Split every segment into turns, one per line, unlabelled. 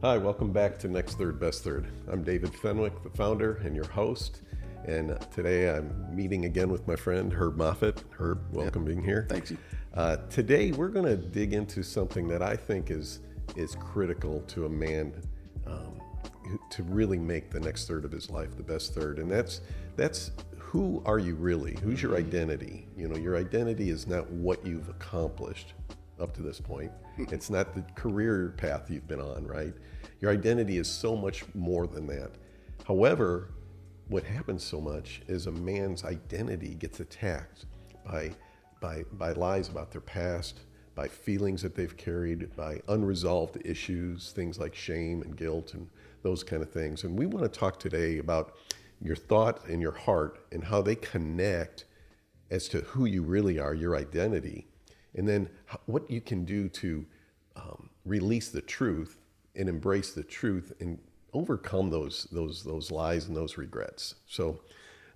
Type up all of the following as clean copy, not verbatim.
Hi, welcome back to Next Third, Best Third. I'm David Fenwick, the founder and your host. And today I'm meeting again with my friend Herb Moffett. Herb, welcome being here.
Thank you.
Today we're going to dig into something that I think is critical to a man to really make the next third of his life the best third. And that's who are you really? Who's your identity? You know, your identity is not what you've accomplished up to this point. It's not the career path you've been on, right? Your identity is so much more than that. However, what happens so much is a man's identity gets attacked by lies about their past, by feelings that they've carried, by unresolved issues, things like shame and guilt and those kind of things. And we want to talk today about your thought and your heart and how they connect as to who you really are, your identity, and then what you can do to release the truth and embrace the truth and overcome those lies and those regrets. So,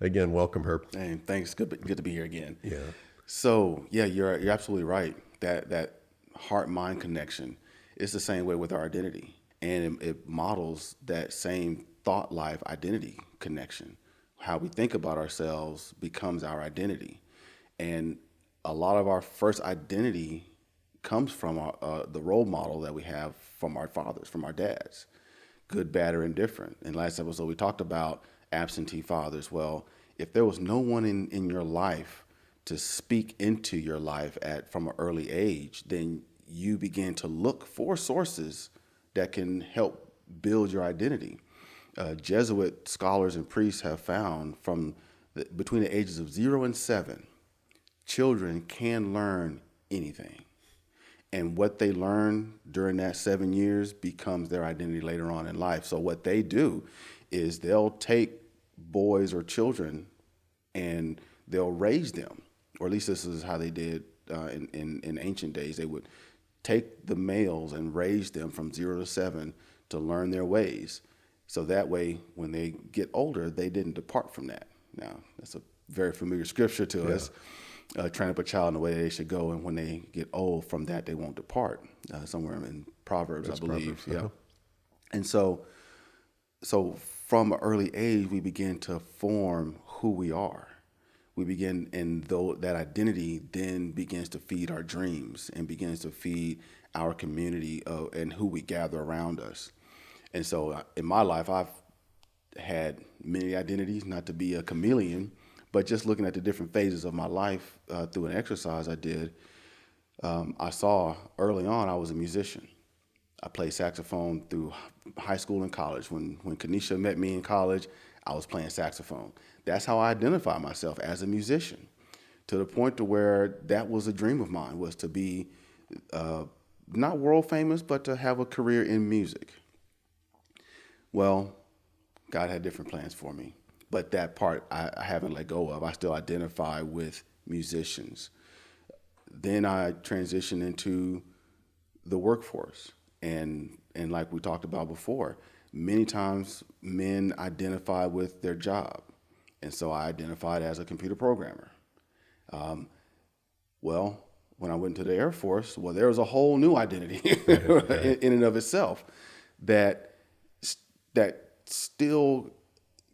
again, welcome, Herb.
Hey, thanks. Good to be here again.
Yeah.
So, yeah, you're absolutely right. That heart-mind connection is the same way with our identity, and it models that same thought life identity connection. How we think about ourselves becomes our identity, and a lot of our first identity comes from the role model that we have from our fathers, from our dads, good, bad, or indifferent. In last episode, we talked about absentee fathers. Well, if there was no one in your life to speak into your life from an early age, then you begin to look for sources that can help build your identity. Jesuit scholars and priests have found between the ages of 0 and 7, children can learn anything. And what they learn during that 7 years becomes their identity later on in life. So what they do is they'll take boys or children and they'll raise them, or at least this is how they did in ancient days. They would take the males and raise them from 0 to 7 to learn their ways. So that way, when they get older, they didn't depart from that. Now, that's a very familiar scripture to us. Train up a child in the way they should go, and when they get old from that, they won't depart. Somewhere in Proverbs, I believe.
Proverbs, uh-huh.
And so from an early age, we begin to form who we are. We begin, and though that identity then begins to feed our dreams and begins to feed our community and who we gather around us. And so in my life, I've had many identities, not to be a chameleon, but just looking at the different phases of my life through an exercise I did, I saw early on I was a musician. I played saxophone through high school and college. When Kanisha met me in college, I was playing saxophone. That's how I identify myself, as a musician, to the point to where that was a dream of mine, was to be not world famous, but to have a career in music. Well, God had different plans for me. But that part I haven't let go of. I still identify with musicians. Then I transitioned into the workforce. And like we talked about before, many times men identify with their job. And so I identified as a computer programmer. Well, when I went to the Air Force, there was a whole new identity in and of itself that still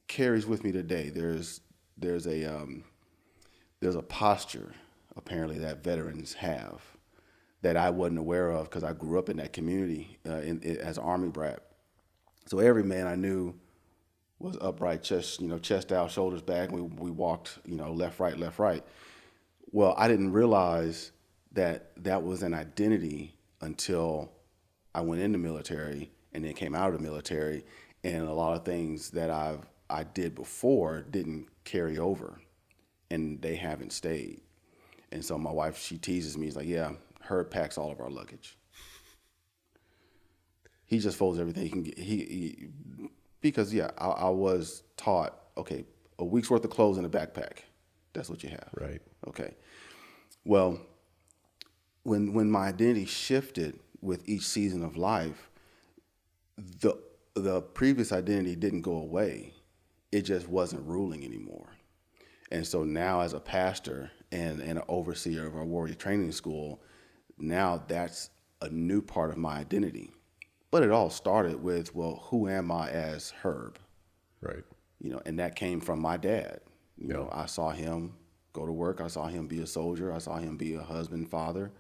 carries with me today. There's a posture apparently that veterans have that I wasn't aware of because I grew up in that community as an Army brat. So every man I knew was upright, chest out, shoulders back. We walked, left, right. Well, I didn't realize that was an identity until I went in the military and then came out of the military, and a lot of things that I did before didn't carry over, and they haven't stayed. And so my wife, she teases me. She's like, yeah, Herb packs all of our luggage. He just folds everything he can get. Because I was taught, okay, a week's worth of clothes in a backpack. That's what you have.
Right.
Okay. Well, when my identity shifted with each season of life, the previous identity didn't go away. It just wasn't ruling anymore. And so now, as a pastor and an overseer of our warrior training school, now that's a new part of my identity. But it all started with, well, who am I as Herb?
Right.
And that came from my dad.
Yeah.
I saw him go to work. I saw him be a soldier. I saw him be a husband, father.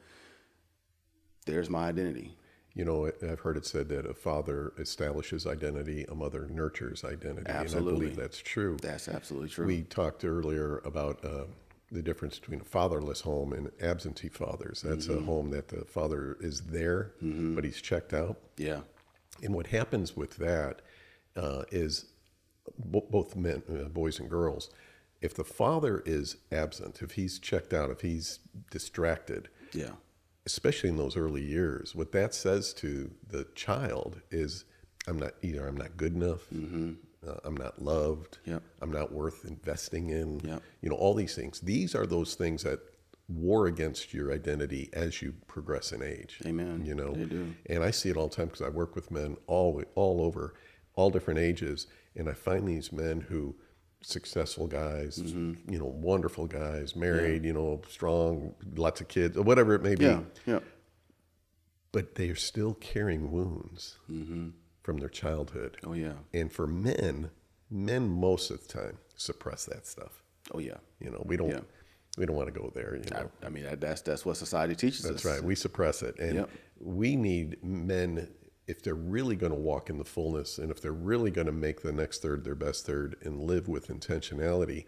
There's my identity.
I've heard it said that a father establishes identity, a mother nurtures identity.
Absolutely.
And I believe that's true.
That's absolutely true.
We talked earlier about the difference between a fatherless home and absentee fathers. That's a home that the father is there, but he's checked out.
Yeah.
And what happens with that is both men, boys and girls, if the father is absent, if he's checked out, if he's distracted,
Yeah.
especially in those early years, what that says to the child is, I'm not good enough, I'm not loved,
Yep.
I'm not worth investing in,
Yep.
All these things. These are those things that war against your identity as you progress in age.
Amen. They do.
And I see it all the time because I work with men all over, all different ages, and I find these men who, successful guys, wonderful guys, married, strong, lots of kids, whatever it may be.
Yeah. Yeah.
But they are still carrying wounds from their childhood.
Oh yeah.
And for men most of the time suppress that stuff.
Oh yeah.
We don't want to go there.
I mean, that's what society teaches us.
That's right. We suppress it, and we need men, if they're really going to walk in the fullness, and if they're really going to make the next third their best third and live with intentionality.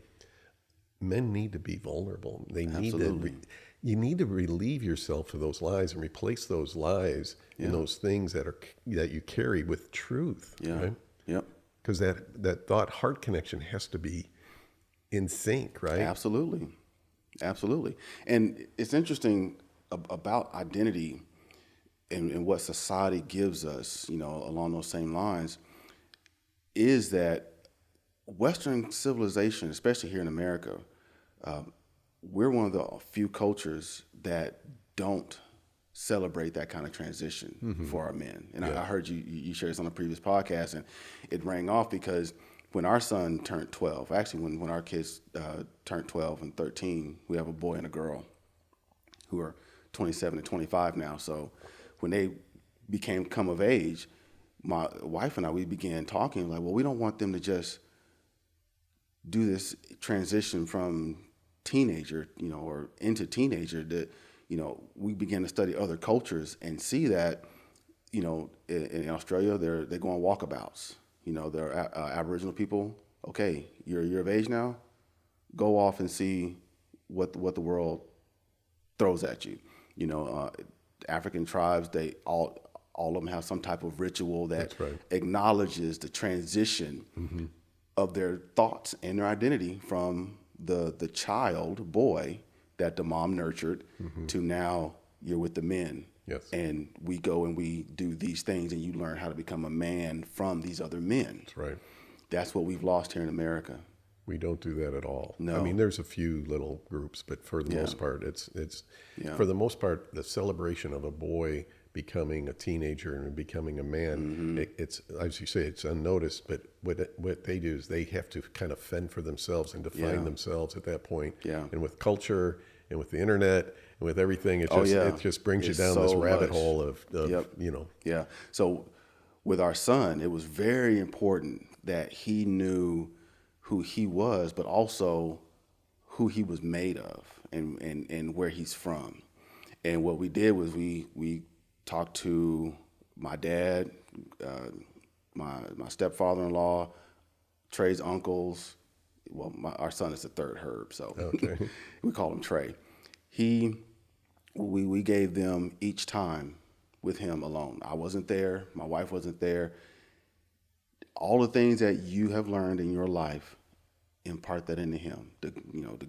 Men need to be vulnerable. They need
Absolutely.
You need to relieve yourself of those lies and replace those lies and those things that you carry with truth.
Yeah.
Right?
Yep.
Because that thought-heart connection has to be in sync, right?
Absolutely. Absolutely. And it's interesting about identity and what society gives us, along those same lines, is that Western civilization, especially here in America, we're one of the few cultures that don't celebrate that kind of transition for our men. And I heard you share this on a previous podcast, and it rang off because when our son turned 12, actually when our kids turned 12 and 13, we have a boy and a girl who are 27 and 25 now. So when they come of age, my wife and I, we began talking like, well, we don't want them to just do this transition from teenager, or into teenager. That, we began to study other cultures and see that, in Australia, they go on walkabouts. They're Aboriginal people. Okay, you're a year of age now. Go off and see what the world throws at you. African tribes, they all of them have some type of ritual that acknowledges the transition of their thoughts and their identity from the child boy that the mom nurtured to now you're with the men.
Yes.
And we go and we do these things, and you learn how to become a man from these other men.
That's right.
That's what we've lost here in America.
We don't do that at all.
No.
I mean, there's a few little groups, but for the most part, it's for the most part, the celebration of a boy becoming a teenager and becoming a man, it's, as you say, it's unnoticed, but what they do is they have to kind of fend for themselves and define themselves at that point.
Yeah.
And with culture and with the internet and with everything, it just brings you down
so
this rabbit
much.
hole of
Yeah. So with our son, it was very important that he knew who he was, but also who he was made of and where he's from. And what we did was we talked to my dad, my stepfather-in-law, Trey's uncles. Well, our son is the third Herb, so we call him Trey. We gave them each time with him alone. I wasn't there. My wife wasn't there. All the things that you have learned in your life, impart that into him. The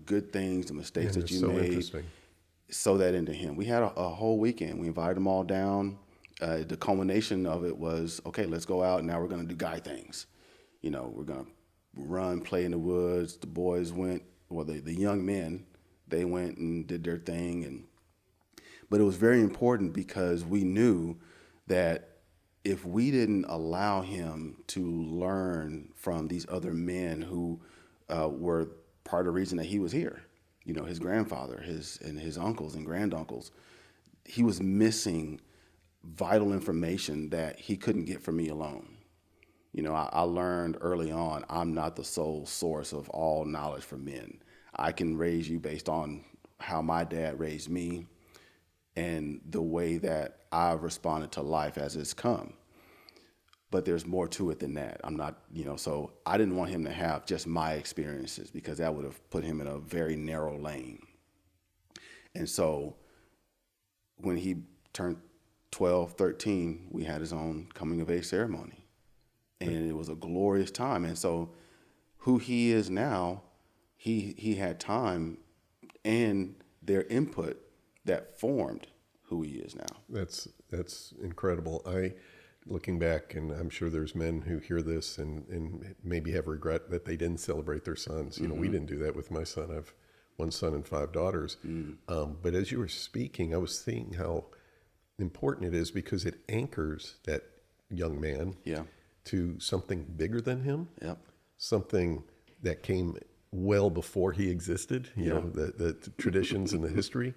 good things, the mistakes that you made, sow that into him. We had a whole weekend. We invited them all down. The culmination of it was, okay, let's go out. Now we're going to do guy things. We're going to run, play in the woods. The boys went, the young men, they went and did their thing. But it was very important because we knew that if we didn't allow him to learn from these other men who were part of the reason that he was here, his grandfather, his uncles and granduncles, he was missing vital information that he couldn't get from me alone. I learned early on, I'm not the sole source of all knowledge for men. I can raise you based on how my dad raised me and the way that I've responded to life as it's come. But there's more to it than that. I'm not, so I didn't want him to have just my experiences because that would have put him in a very narrow lane. And so when he turned 12, 13, we had his own coming of age ceremony. And it was a glorious time. And so who he is now, he had time and their input that formed who he is now.
That's incredible. Looking back, and I'm sure there's men who hear this and maybe have regret that they didn't celebrate their sons. We didn't do that with my son. I have one son and 5 daughters. But as you were speaking, I was thinking how important it is because it anchors that young man to something bigger than him, something that came well before he existed, the traditions and the history.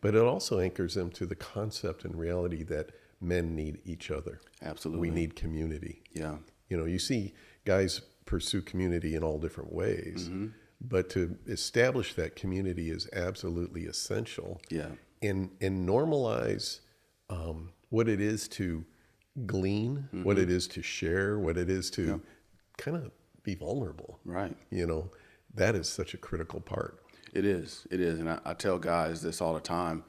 But it also anchors them to the concept and reality that men need each other.
Absolutely.
We need community.
Yeah.
You see guys pursue community in all different ways, but to establish that community is absolutely essential.
Yeah.
And normalize what it is to glean, what it is to share, what it is to kind of be vulnerable.
Right.
That is such a critical part.
It is. And I tell guys this all the time.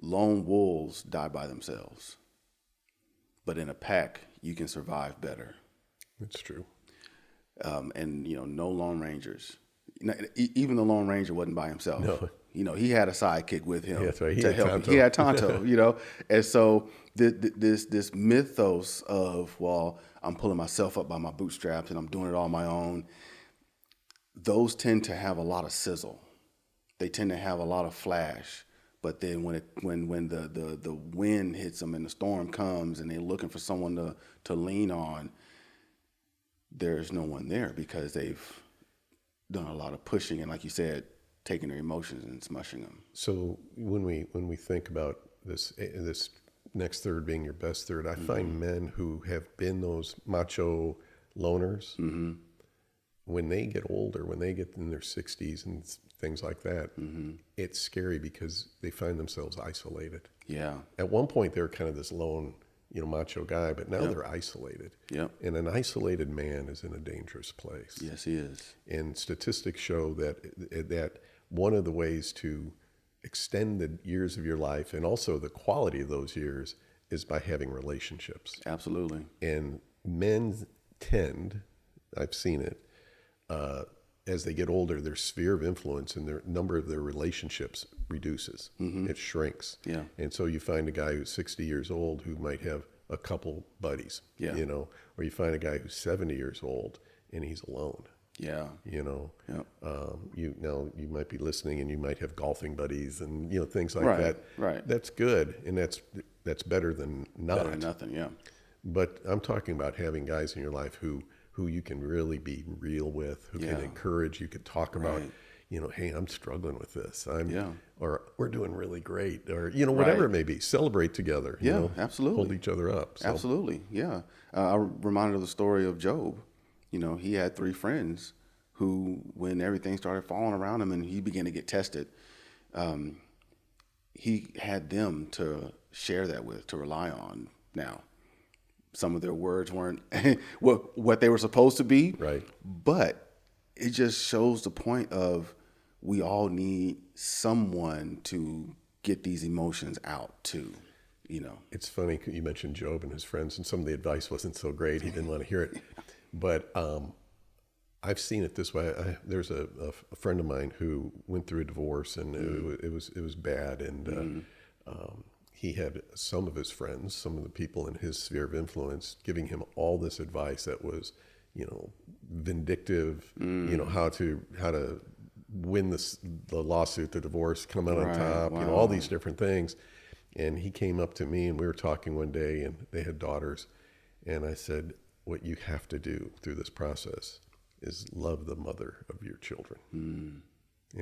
Lone wolves die by themselves. But in a pack, you can survive better.
It's true.
And, no Lone Rangers. Even the Lone Ranger wasn't by himself.
No.
He had a sidekick with him.
Yeah, that's right.
To help. He had Tonto, And so this mythos of, well, I'm pulling myself up by my bootstraps and I'm doing it all on my own. Those tend to have a lot of sizzle. They tend to have a lot of flash. But then when the wind hits them and the storm comes and they're looking for someone to lean on, there's no one there because they've done a lot of pushing and, like you said, taking their emotions and smushing them.
So when we think about this next third being your best third, I find men who have been those macho loners, when they get older, when they get in their 60s and things like that, it's scary because they find themselves isolated.
Yeah.
At one point, they were kind of this lone, macho guy, but now they're isolated.
Yep.
And an isolated man is in a dangerous place.
Yes, he is.
And statistics show that one of the ways to extend the years of your life and also the quality of those years is by having relationships.
Absolutely.
And men tend, I've seen it, as they get older, their sphere of influence and their number of their relationships reduces. It shrinks.
Yeah.
And so you find a guy who's 60 years old who might have a couple buddies, or you find a guy who's 70 years old and he's alone.
Yeah.
You might be listening and you might have golfing buddies and, things like that.
Right.
That's good. And that's better than not.
Better than nothing. Yeah.
But I'm talking about having guys in your life who you can really be real with, who can encourage, you could talk about, hey, I'm struggling with this. Or we're doing really great, or, whatever it may be. Celebrate together.
Absolutely.
Hold each other up. So.
Absolutely. Yeah. I'm reminded of the story of Job. He had 3 friends who, when everything started falling around him and he began to get tested, he had them to share that with, to rely on. Now, some of their words weren't what they were supposed to be. Right. But it just shows the point of we all need someone to get these emotions out to,
It's funny you mentioned Job and his friends, and some of the advice wasn't so great. He didn't want to hear it. But I've seen it this way. There's a friend of mine who went through a divorce, and it was bad. And he had some of his friends, some of the people in his sphere of influence, giving him all this advice that was, vindictive. How to win the lawsuit, the divorce, come out on top.
Wow.
All these different things. And he came up to me, and we were talking one day, and they had daughters, and I said, what you have to do through this process is love the mother of your children. And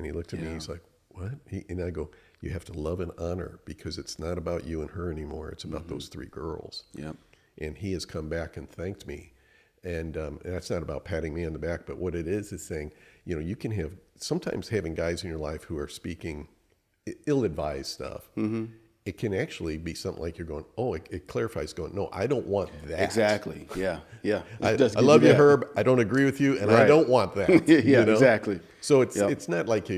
he looked at me, he's like, what? And I go, You have to love and honor, because it's not about you and her anymore. It's about those 3 girls.
Yep.
And he has come back and thanked me. And that's not about patting me on the back, but what it is saying, you can have, sometimes having guys in your life who are speaking ill-advised stuff, it can actually be something like you're going, oh, it clarifies going, no, I don't want that.
Exactly. Yeah. Yeah.
I love you, Herb. I don't agree with you, and I don't want that.
Yeah, exactly.
So it's not like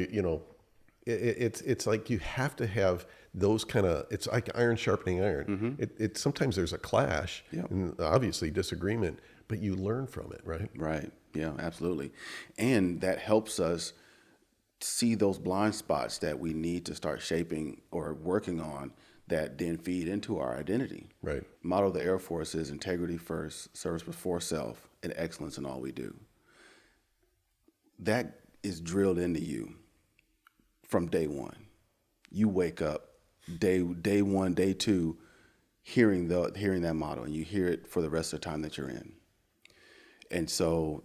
it's like you have to have those kind of, it's like iron sharpening iron. It sometimes there's a clash and obviously disagreement, but you learn from it, right?
Right. Yeah, absolutely. And that helps us see those blind spots that we need to start shaping or working on, that then feed into our identity.
Right.
Motto of the Air Force is integrity first, service before self, and excellence in all we do. That is drilled into you from day one. You wake up day 1, day 2, hearing that motto, and you hear it for the rest of the time that you're in. And so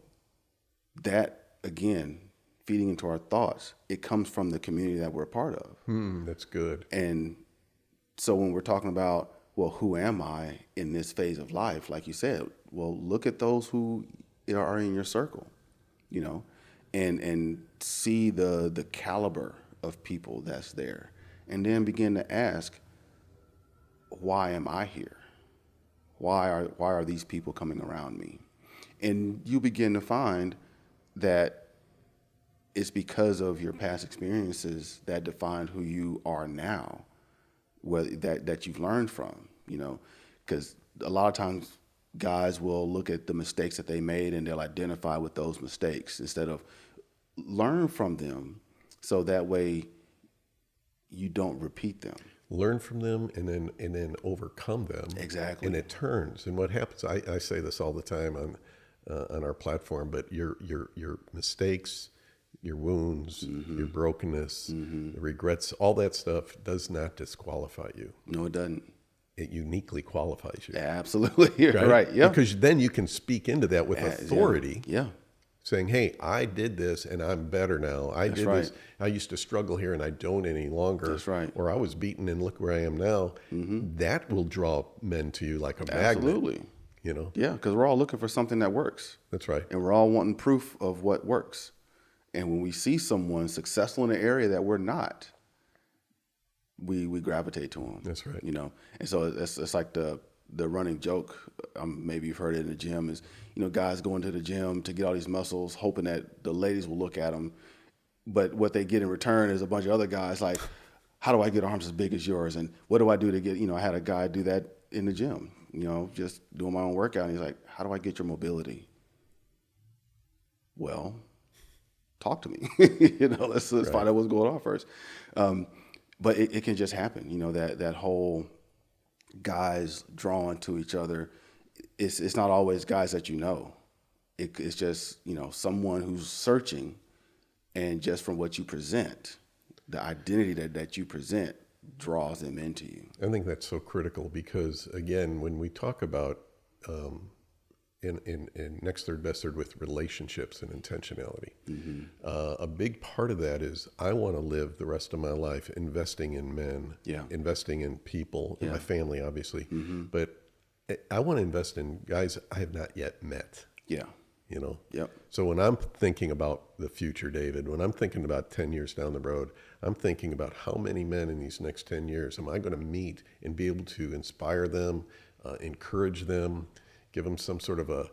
that, again, feeding into our thoughts, it comes from the community that we're a part of.
That's good.
And so when we're talking about, well, who am I in this phase of life? Like you said, well, look at those who are in your circle, and see the caliber of people that's there, and then begin to ask, why am I here? Why are these people coming around me? And you begin to find that it's because of your past experiences that define who you are now, that you've learned from, because a lot of times guys will look at the mistakes that they made and they'll identify with those mistakes instead of learn from them, so that way you don't repeat them.
Learn from them and then overcome them.
Exactly.
And it turns. And what happens, I say this all the time on our platform, but your mistakes, your wounds, your brokenness, the regrets, all that stuff does not disqualify you.
No, it doesn't.
It uniquely qualifies you.
Absolutely. You're right. Yeah.
Because then you can speak into that with authority.
Yeah.
Saying, hey, I did this and I'm better now. I did this. I used to struggle here and I don't any longer.
That's right.
Or I was beaten and look where I am now. That will draw men to you like a magnet.
Absolutely. Yeah, because we're all looking for something that works.
That's right.
And we're all wanting proof of what works. And when we see someone successful in an area that we're not, we gravitate to them.
That's right.
And so it's like the running joke, maybe you've heard it in the gym, is, guys going to the gym to get all these muscles, hoping that the ladies will look at them. But what they get in return is a bunch of other guys like, how do I get arms as big as yours? And what do I do to get, I had a guy do that in the gym, just doing my own workout. And he's like, how do I get your mobility? Well, talk to me. Let's find out what's going on first. But it can just happen, that whole guys drawn to each other. It's not always guys that it's just, someone who's searching, and just from what you present, the identity that you present draws them into you.
I think that's so critical because, again, when we talk about in next third, best third with relationships and intentionality, a big part of that is I want to live the rest of my life investing in men, investing in people, in my family, obviously, but I want to invest in guys I have not yet met.
Yeah. Yep.
So when I'm thinking about the future, David, when I'm thinking about 10 years down the road, I'm thinking about how many men in these next 10 years am I going to meet and be able to inspire them, encourage them, give them some sort of a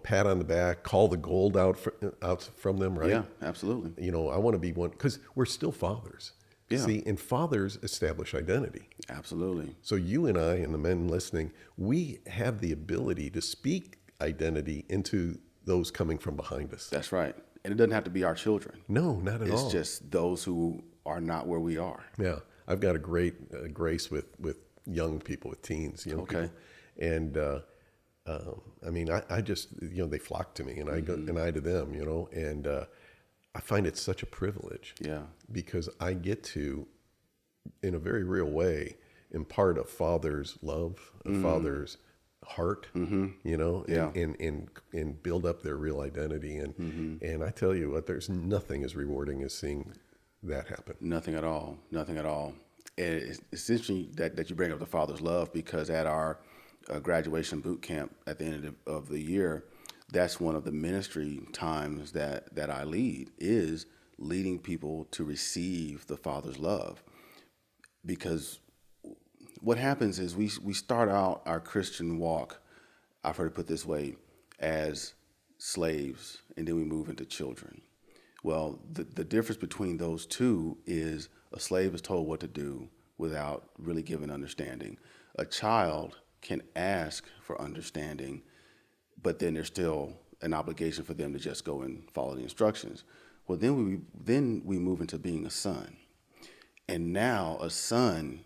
pat on the back, call the gold out from them, right?
Yeah, absolutely.
I want to be one, because we're still fathers.
Yeah.
See, and fathers establish identity.
Absolutely.
So you and I and the men listening, we have the ability to speak identity into those coming from behind us.
That's right. And it doesn't have to be our children.
No, not at all.
It's just those who are not where we are.
Yeah. I've got a great grace with young people, with teens, young people. And I just, they flock to me, and I go, and I to them, and I find it such a privilege.
Yeah.
Because I get to, in a very real way, impart a father's love, a father's heart, and build up their real identity. And I tell you what, there's nothing as rewarding as seeing that happen.
Nothing at all. Nothing at all. And it's interesting that you bring up the father's love, because at our graduation boot camp at the end of the year, that's one of the ministry times that I lead, is leading people to receive the father's love. Because what happens is we start out our Christian walk, I've heard it put this way, as slaves, and then we move into children. Well, the difference between those two is a slave is told what to do without really giving understanding. A child can ask for understanding, but then there's still an obligation for them to just go and follow the instructions. Well, then we move into being a son. And now a son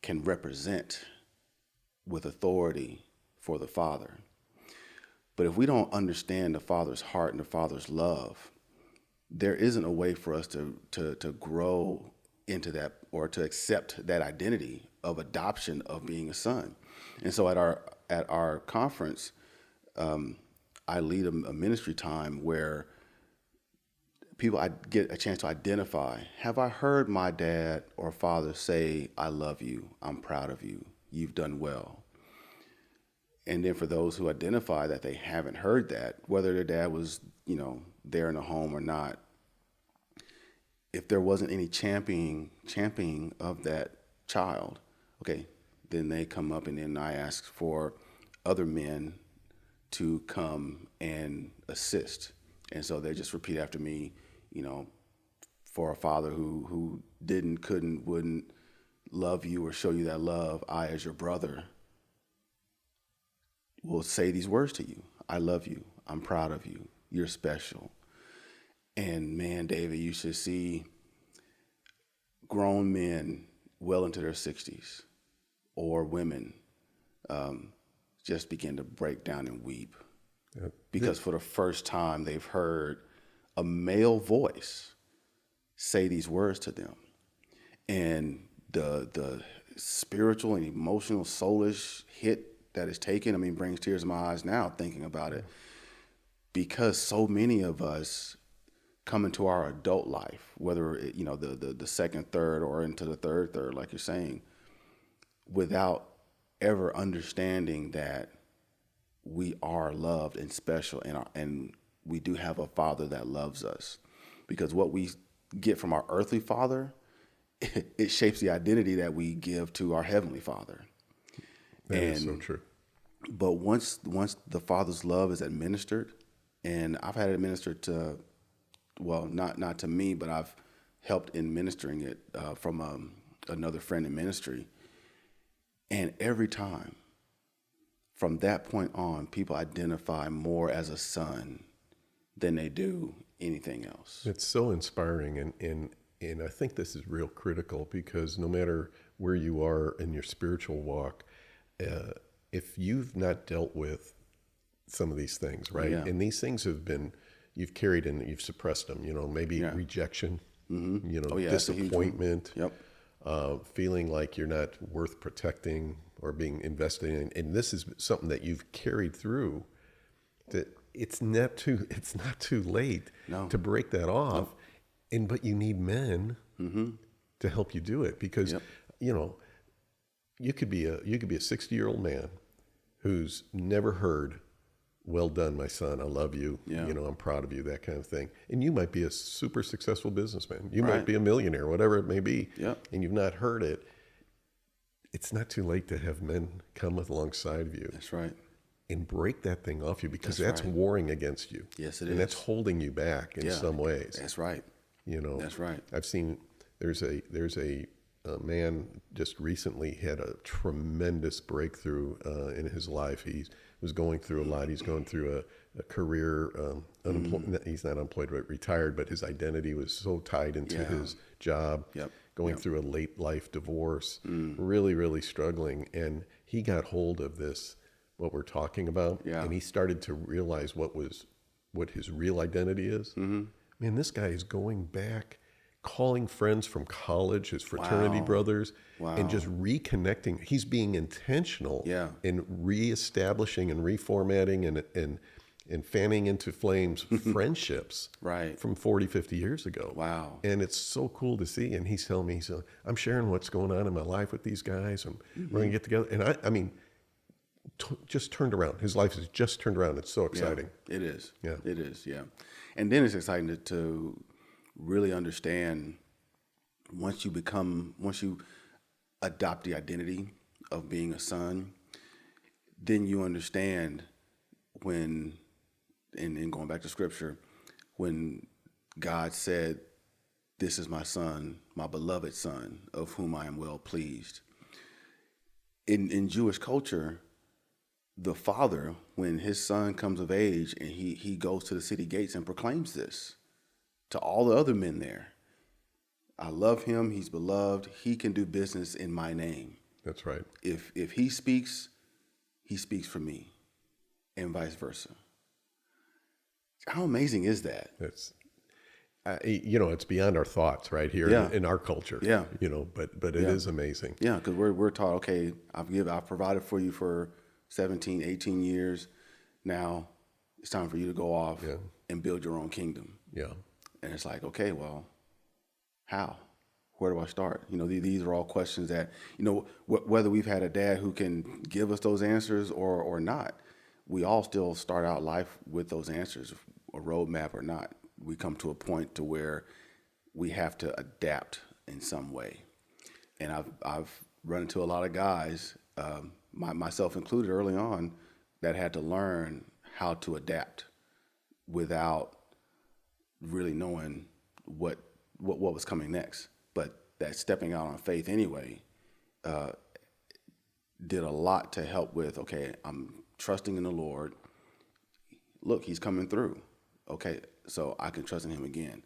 can represent with authority for the father. But if we don't understand the father's heart and the father's love, there isn't a way for us to grow into that, or to accept that identity of adoption of being a son. And so at our conference, I lead a ministry time where I get a chance to identify, have I heard my dad or father say, I love you, I'm proud of you, you've done well? And then for those who identify that they haven't heard that, whether their dad was, there in the home or not, if there wasn't any championing of that child, okay, then they come up, and then I ask for other men to come and assist. And so they just repeat after me, for a father who didn't, couldn't, wouldn't love you or show you that love, I, as your brother, will say these words to you. I love you. I'm proud of you. You're special. And man, David, you should see grown men well into their 60s, or women, just begin to break down and weep.
Yep.
Because for the first time they've heard a male voice say these words to them. And the spiritual and emotional, soulish hit that is taken, brings tears to my eyes now thinking about it. Because so many of us come into our adult life, whether the second third or into the third, like you're saying, without ever understanding that we are loved and special, and we do have a father that loves us. Because what we get from our earthly father, it shapes the identity that we give to our heavenly Father.
That is so true.
But once the Father's love is administered, and I've had it administered to, well, not to me, but I've helped in ministering it from another friend in ministry. And every time, from that point on, people identify more as a son than they do anything else.
It's so inspiring, and I think this is real critical, because no matter where you are in your spiritual walk, if you've not dealt with some of these things, right?
Yeah.
And these things you've carried and you've suppressed them, maybe rejection, disappointment, feeling like you're not worth protecting or being invested in. And this is something that you've carried through, that it's not too late to break that off. But you need men to help you do it, because you could be a 60-year-old man who's never heard, well done, my son, I love you, I'm proud of you, that kind of thing. And you might be a super successful businessman. You might be a millionaire, whatever it may be, and you've not heard it. It's not too late to have men come alongside of you.
That's right.
And break that thing off you, because that's warring against you.
Yes, it is.
And that's holding you back in some ways.
That's right. That's right.
I've seen there's a man just recently had a tremendous breakthrough in his life. He was going through a lot. He's going through a career unemployed. He's not unemployed, but retired. But his identity was so tied into his job. Going through a late life divorce, really, really struggling. And he got hold of this, what we're talking about, and he started to realize what his real identity is. Man, this guy is going back, calling friends from college, his fraternity brothers, and just reconnecting. He's being intentional in reestablishing and reformatting and fanning into flames friendships
Right.
from 40, 50 years ago.
Wow.
And it's so cool to see. And he's telling me, I'm sharing what's going on in my life with these guys, and we're going to get together. And I mean, just turned around. His life has just turned around. It's so exciting.
Yeah, it is.
Yeah.
It is. Yeah. And then it's exciting to really understand once you adopt the identity of being a son, then you understand when, and going back to scripture, when God said, "This is my son, my beloved son, of whom I am well pleased." In Jewish culture, the father, when his son comes of age and he goes to the city gates and proclaims this to all the other men there, "I love him, he's beloved, he can do business in my name."
That's right.
If he speaks for me, and vice versa. How amazing is that?
It's, it's beyond our thoughts right here in our culture.
Yeah.
But it is amazing.
Yeah, because we're taught, okay, I've provided for you for 17, 18 years. Now it's time for you to go off and build your own kingdom.
Yeah.
And it's like, okay, well, how? Where do I start? These are all questions that, whether we've had a dad who can give us those answers or not, we all still start out life with those answers, a roadmap or not. We come to a point to where we have to adapt in some way. And I've run into a lot of guys, myself included early on, that had to learn how to adapt without really knowing what was coming next. But that stepping out on faith anyway did a lot to help with, okay, I'm trusting in the Lord. Look, he's coming through. Okay, so I can trust in him again.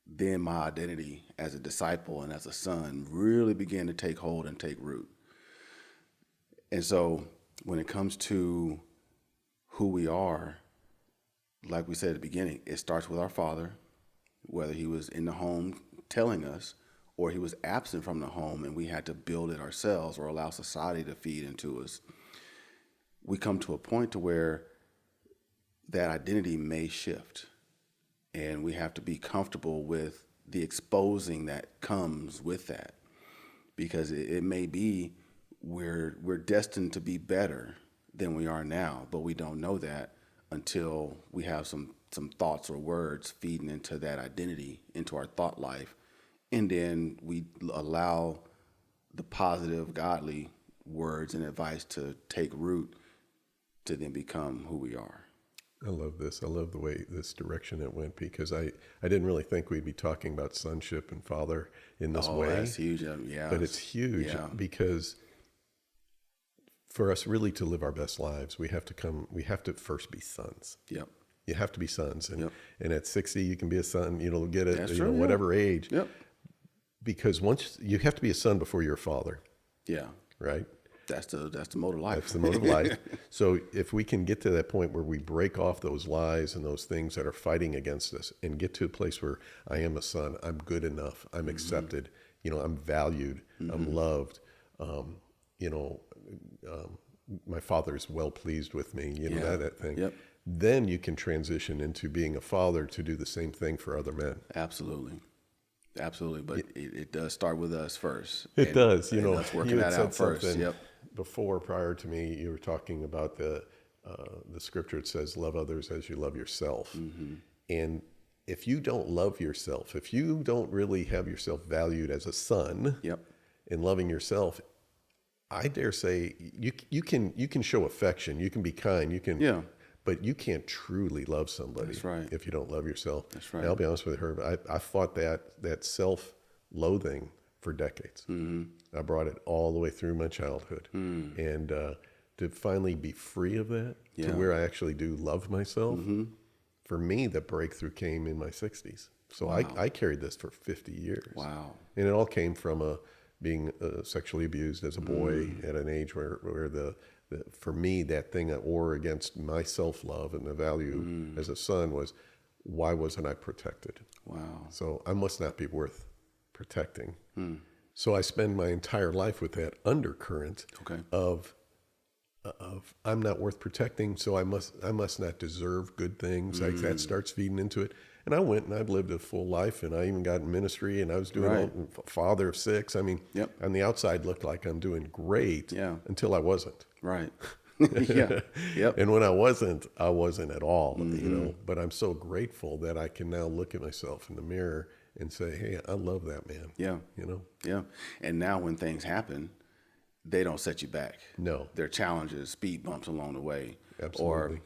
Then my identity as a disciple and as a son really began to take hold and take root. And so when it comes to who we are, like we said at the beginning, it starts with our father, whether he was in the home telling us or he was absent from the home and we had to build it ourselves or allow society to feed into us. We come to a point to where that identity may shift, and we have to be comfortable with the exposing that comes with that, because it may be we're destined to be better than we are now, but we don't know that until we have some thoughts or words feeding into that identity, into our thought life, and then we allow the positive, godly words and advice to take root to then become who we are.
I love this. I love the way this direction it went, because I didn't really think we'd be talking about sonship and father in this way.
That's huge. Yeah.
But it's huge because for us really to live our best lives, we have to first be sons.
Yep.
You have to be sons. And at 60, you can be a son, get it,
That's true,
whatever age.
Yep.
Because once you have to be a son before you're a father.
Yeah.
Right?
That's the mode of life.
That's the mode of life. So if we can get to that point where we break off those lies and those things that are fighting against us and get to a place where I am a son, I'm good enough, I'm accepted, I'm valued, I'm loved, my father's well pleased with me, that thing.
Yep.
Then you can transition into being a father to do the same thing for other men.
Absolutely. But it does start with us first.
It does.
Us working that out first. Yep.
Before, prior to me, you were talking about the scripture. It says, "Love others as you love yourself." Mm-hmm. And if you don't love yourself, if you don't really have yourself valued as a son, in loving yourself, I dare say you can show affection, you can be kind, you can, but you can't truly love somebody if you don't love yourself.
That's right.
And I'll be honest with you, Herb, I fought that self-loathing for decades. Mm-hmm. I brought it all the way through my childhood. Mm. And to finally be free of that, to where I actually do love myself, for me, the breakthrough came in my 60s. So I carried this for 50 years.
Wow.
And it all came from being sexually abused as a boy at an age where for me, that thing that war against my self-love and the value as a son was, why wasn't I protected?
Wow.
So I must not be worth protecting. So I spend my entire life with that undercurrent of of I'm not worth protecting, so I must not deserve good things. Like that starts feeding into it. And I went and I've lived a full life, and I even got in ministry, and I was doing
Right.
father of 6. I mean,
Yep.
on the outside looked like I'm doing great
Yeah.
until I wasn't.
Right. Yeah. Yep.
And when I wasn't at all, but I'm so grateful that I can now look at myself in the mirror and say, hey, I love that man.
Yeah. Yeah. And now when things happen, they don't set you back.
No.
They're challenges, speed bumps along the way.
Absolutely.
Or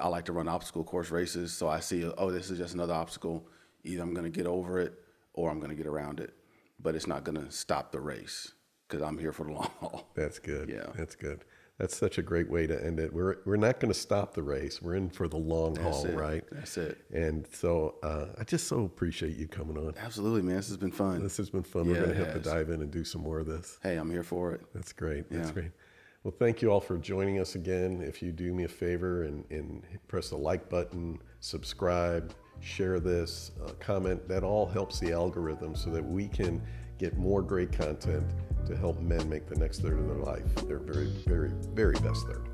I like to run obstacle course races. So I see, this is just another obstacle. Either I'm going to get over it or I'm going to get around it. But it's not going to stop the race because I'm here for the long haul.
That's good.
Yeah.
That's good. That's such a great way to end it. We're not going to stop the race. We're in for the long haul, right?
That's it.
And so I just so appreciate you coming on.
Absolutely, man. This has been fun.
This has been fun.
Yeah,
We're going
it
to have to
has.
dive in and do some more of this.
Hey, I'm here for it.
That's great. That's
Yeah.
great. Well, thank you all for joining us again. If you do me a favor and press the like button, subscribe, share this, comment, that all helps the algorithm so that we can get more great content to help men make the next third of their life their very, very, very best third.